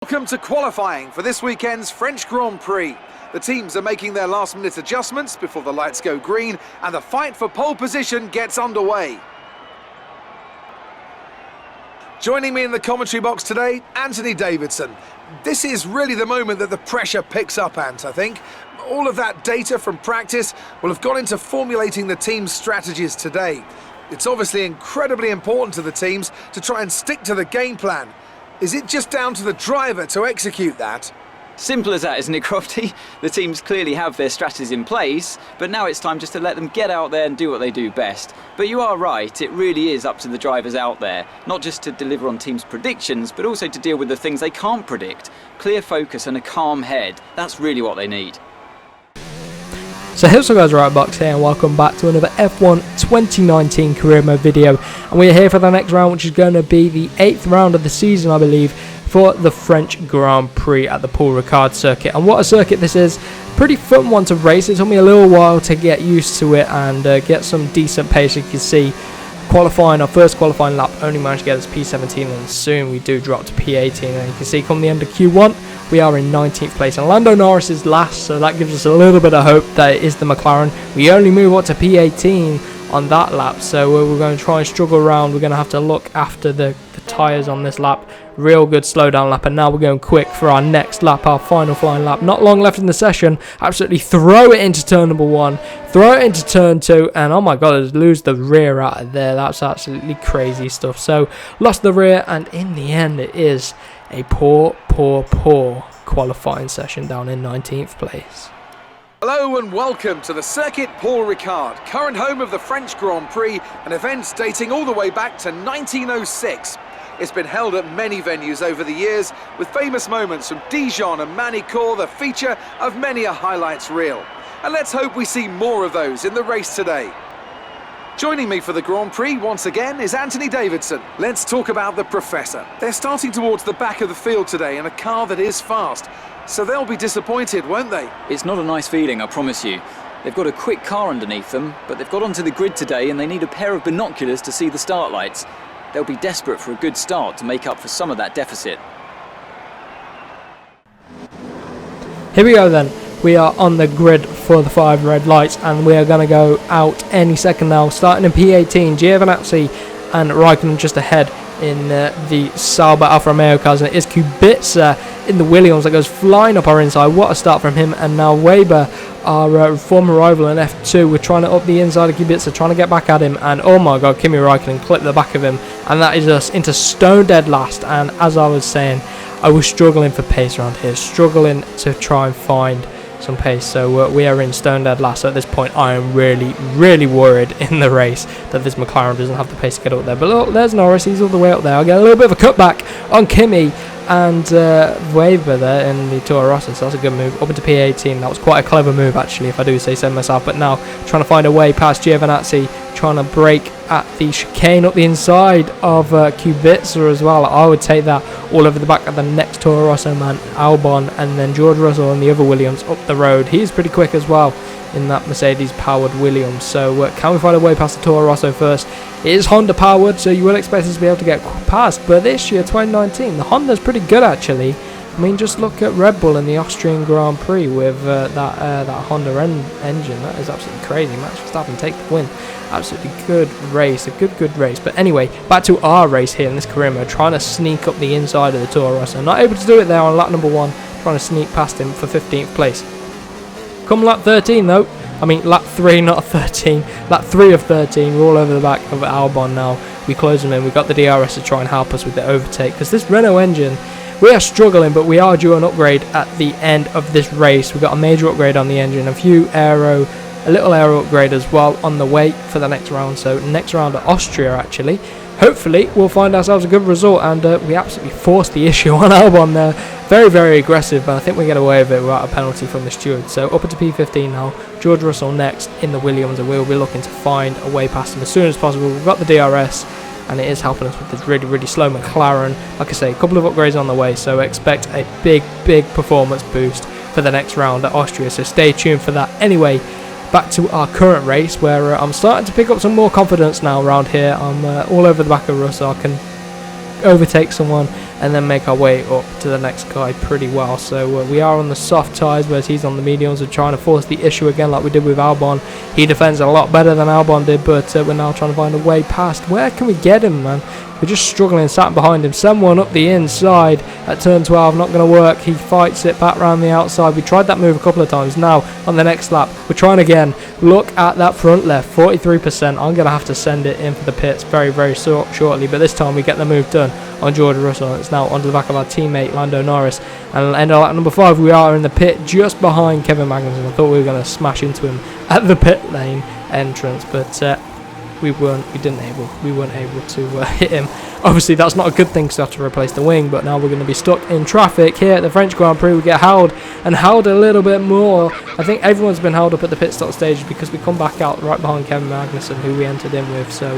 Welcome to qualifying for this weekend's French Grand Prix. The teams are making their last-minute adjustments before the lights go green and the fight for pole position gets underway. Joining me in the commentary box today, Anthony Davidson. This is really the moment that the pressure picks up, Ant, I think. All of that data from practice will have gone into formulating the team's strategies today. It's obviously incredibly important to the teams to try and stick to the game plan. Is it just down to the driver to execute that? Simple as that, isn't it, Crofty? The teams clearly have their strategies in place, but now it's time just to let them get out there and do what they do best. But you are right, it really is up to the drivers out there, not just to deliver on teams' predictions, but also to deal with the things they can't predict. Clear focus and a calm head, that's really what they need. So here's guys, Riotbox here, and welcome back to another F1 2019 Career Mode video. And we're here for the next round, which is going to be the 8th round of the season, I believe, for the French Grand Prix at the Paul Ricard circuit. And what a circuit this is. Pretty fun one to race. It took me a little while to get used to it and get some decent pace. You can see qualifying, our first qualifying lap, only managed to get us P17, and soon we do drop to P18. And you can see come the end of Q1, we are in 19th place, and Lando Norris is last, so that gives us a little bit of hope that it is the McLaren. We only move up to P18 on that lap, so we're going to try and struggle around. We're going to have to look after the tyres on this lap. Real good slowdown lap, and now we're going quick for our next lap, our final flying lap. Not long left in the session. Absolutely throw it into turn number 1, throw it into turn 2, and oh my god, lose the rear out of there. That's absolutely crazy stuff. So lost the rear, and in the end it is a poor qualifying session down in 19th place. Hello and welcome to the circuit Paul Ricard, current home of the French Grand Prix, an event dating all the way back to 1906. It's been held at many venues over the years, with famous moments from Dijon and Manicourt the feature of many a highlights reel. And let's hope we see more of those in the race today. Joining me for the Grand Prix once again is Anthony Davidson. Let's talk about the Professor. They're starting towards the back of the field today in a car that is fast, so they'll be disappointed, won't they? It's not a nice feeling, I promise you. They've got a quick car underneath them, but they've got onto the grid today and they need a pair of binoculars to see the start lights. They'll be desperate for a good start to make up for some of that deficit. Here we go then. We are on the grid for the 5 red lights, and we are going to go out any second now. Starting in P18, Giovinazzi and Raikkonen just ahead in the Sauber Alfa Romeo cars, and it is Kubica in the Williams that goes flying up our inside. What a start from him. And now Weber, our former rival in F2, we're trying to up the inside of Kubica, trying to get back at him, and oh my god, Kimi Raikkonen clipped the back of him, and that is us into stone dead last. And as I was saying, I was struggling for pace around here, struggling to try and find some pace, so we are in stone dead last. So at this point I am really worried in the race that this McLaren doesn't have the pace to get up there. But look, there's Norris, he's all the way up there. I'll get a little bit of a cutback on Kimi and Weber there in the Toro Rosso, so that's a good move. Up into P18, that was quite a clever move actually, if I do say so myself. But now trying to find a way past Giovinazzi, trying to break at the chicane up the inside of Kubica as well. I would take that all over the back of the next Toro Rosso man, Albon, and then George Russell and the other Williams up the road. He's pretty quick as well in that Mercedes powered Williams. So can we find a way past the Toro Rosso first? It is Honda powered, so you will expect us to be able to get past, but this year 2019 the Honda's pretty good actually. I mean, just look at Red Bull in the Austrian Grand Prix with that Honda engine. That is absolutely crazy. Max Verstappen take the win. Absolutely good race, a good race. But anyway, back to our race here in this career mode, trying to sneak up the inside of the Toro Rosso. Not able to do it there on lap number 1, trying to sneak past him for 15th place. Come lap 13 though, I mean lap 3, not 13, lap 3 of 13, we're all over the back of Albon now. We close him in, we've got the DRS to try and help us with the overtake, because this Renault engine, we are struggling, but we are due an upgrade at the end of this race. We've got a major upgrade on the engine, a little aero upgrade as well on the way for the next round. So next round at Austria actually. Hopefully we'll find ourselves a good result, and we absolutely forced the issue on Albon there. Very aggressive, but I think we get away with it without a penalty from the steward. So up into P15 now, George Russell next in the Williams, and we'll be looking to find a way past him as soon as possible. We've got the DRS, and it is helping us with this really slow McLaren. Like I say, a couple of upgrades on the way, so expect a big performance boost for the next round at Austria, so stay tuned for that. Anyway, back to our current race, where I'm starting to pick up some more confidence now around here. I'm all over the back of Russell. I can overtake someone and then make our way up to the next guy pretty well. So we are on the soft tyres, whereas he's on the mediums. We're trying to force the issue again like we did with Albon. He defends a lot better than Albon did, but we're now trying to find a way past. Where can we get him, man? We're just struggling, sat behind him. Someone up the inside at turn 12, not going to work. He fights it back round the outside. We tried that move a couple of times. Now, on the next lap, we're trying again. Look at that front left, 43%. I'm going to have to send it in for the pits very, very shortly, but this time we get the move done on George Russell. It's now onto the back of our teammate, Lando Norris. And end of lap number 5, we are in the pit just behind Kevin Magnussen. I thought we were going to smash into him at the pit lane entrance, but we weren't able to hit him. Obviously that's not a good thing, because we have to replace the wing, but now we're going to be stuck in traffic here at the French Grand Prix. We get held a little bit more. I think everyone's been held up at the pit stop stages because we come back out right behind Kevin Magnussen, who we entered in with. So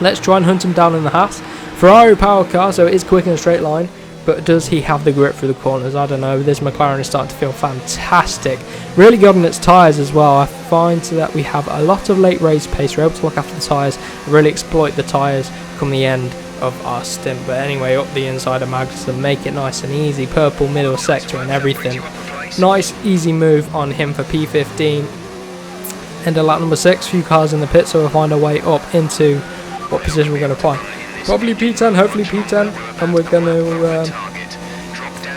let's try and hunt him down in the Haas. Ferrari power car, so it is quick in a straight line, but does he have the grip through the corners? I don't know. This McLaren is starting to feel fantastic. Really good on its tyres as well. I find that we have a lot of late race pace. We're able to look after the tyres and really exploit the tyres come the end of our stint. But anyway, up the inside of Magnussen, make it nice and easy. Purple middle sector and everything. Nice, easy move on him for P15. End of lap number 6. Few cars in the pit, so we'll find our way up into what position we're going to find. Probably P10, hopefully P10, and we're going to,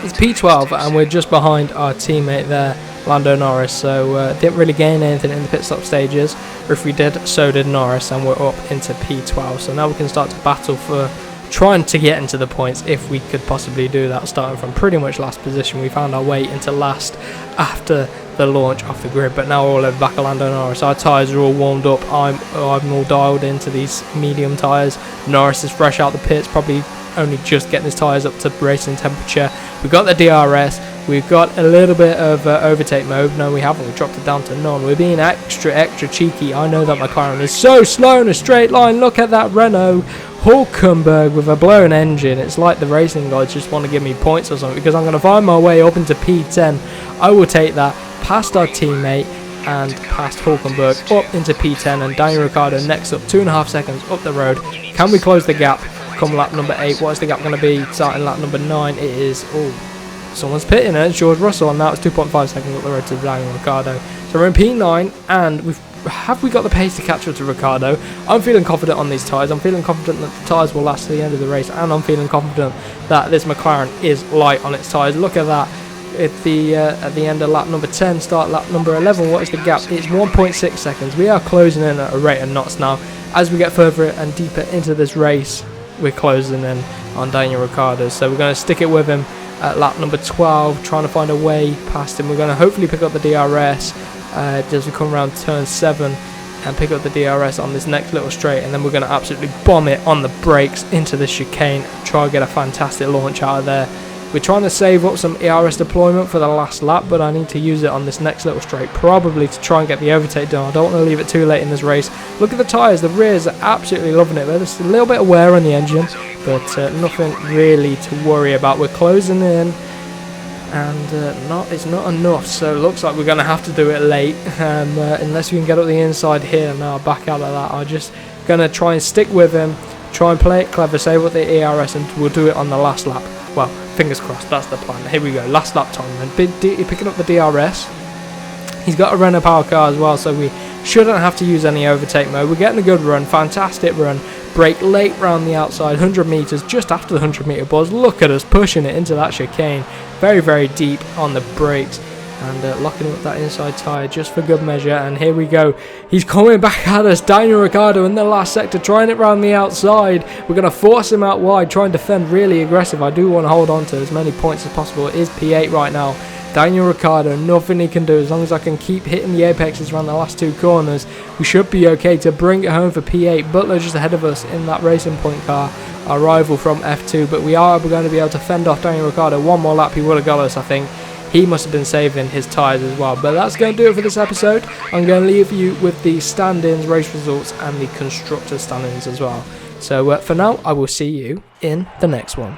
it's P12, and we're just behind our teammate there, Lando Norris, so didn't really gain anything in the pit stop stages, or if we did, so did Norris, and we're up into P12, so now we can start to battle for trying to get into the points, if we could possibly do that, starting from pretty much last position. We found our way into last after the launch off the grid, but now we're all over back of Lando Norris. Our tyres are all warmed up. I'm all dialed into these medium tyres. Norris is fresh out the pits, probably only just getting his tyres up to racing temperature. We've got the DRS. We've got a little bit of overtake mode. No, we haven't. We dropped it down to none. We're being extra cheeky. I know that McLaren is so slow in a straight line. Look at that Renault Hülkenberg with a blown engine. It's like the racing guys just want to give me points or something, because I'm going to find my way up into P10. I will take that past our teammate and past Hülkenberg up into P10, and Daniel Ricciardo next up, 2.5 seconds up the road. Can we close the gap come lap number 8? What is the gap going to be starting lap number 9? It is, someone's pitting, and it's George Russell, and now it's 2.5 seconds up the road to Daniel Ricciardo. So we're in P9, and have we got the pace to catch up to Ricciardo? I'm feeling confident on these tyres. I'm feeling confident that the tyres will last to the end of the race, and I'm feeling confident that this McLaren is light on its tyres. Look at that. At the end of lap number 10, start lap number 11, what is the gap? It's 1.6 seconds. We are closing in at a rate of knots now. As we get further and deeper into this race, we're closing in on Daniel Ricciardo. So we're going to stick it with him at lap number 12, trying to find a way past him. We're going to hopefully pick up the DRS as we come around turn 7 and pick up the DRS on this next little straight, and then we're going to absolutely bomb it on the brakes into the chicane, try and get a fantastic launch out of there. We're trying to save up some ERS deployment for the last lap, but I need to use it on this next little straight, probably to try and get the overtake done. I don't want to leave it too late in this race. Look at the tyres, the rears are absolutely loving it. There's a little bit of wear on the engine, but nothing really to worry about. We're closing in, and it's not enough, so it looks like we're going to have to do it late, unless we can get up the inside here. Now back out of that, I'm just going to try and stick with him, try and play it clever, save up the ERS, and we'll do it on the last lap. Well, fingers crossed, that's the plan. Here we go, last lap time, and picking up the DRS. He's got a Renault power car as well, so we shouldn't have to use any overtake mode. We're getting a good run, fantastic run. Brake late round the outside, 100 metres, just after the 100 metre buzz. Look at us pushing it into that chicane. Very, very deep on the brakes. And locking up that inside tyre just for good measure. And here we go. He's coming back at us. Daniel Ricciardo in the last sector, trying it round the outside. We're going to force him out wide, try and defend really aggressive. I do want to hold on to as many points as possible. It is P8 right now. Daniel Ricciardo, nothing he can do. As long as I can keep hitting the apexes around the last 2 corners, we should be okay to bring it home for P8. Butler just ahead of us in that Racing Point car, our rival from F2. But we are going to be able to fend off Daniel Ricciardo. One more lap, he would have got us, I think. He must have been saving his tyres as well. But that's going to do it for this episode. I'm going to leave you with the stand-ins, race results, and the constructor stand-ins as well. So for now, I will see you in the next one.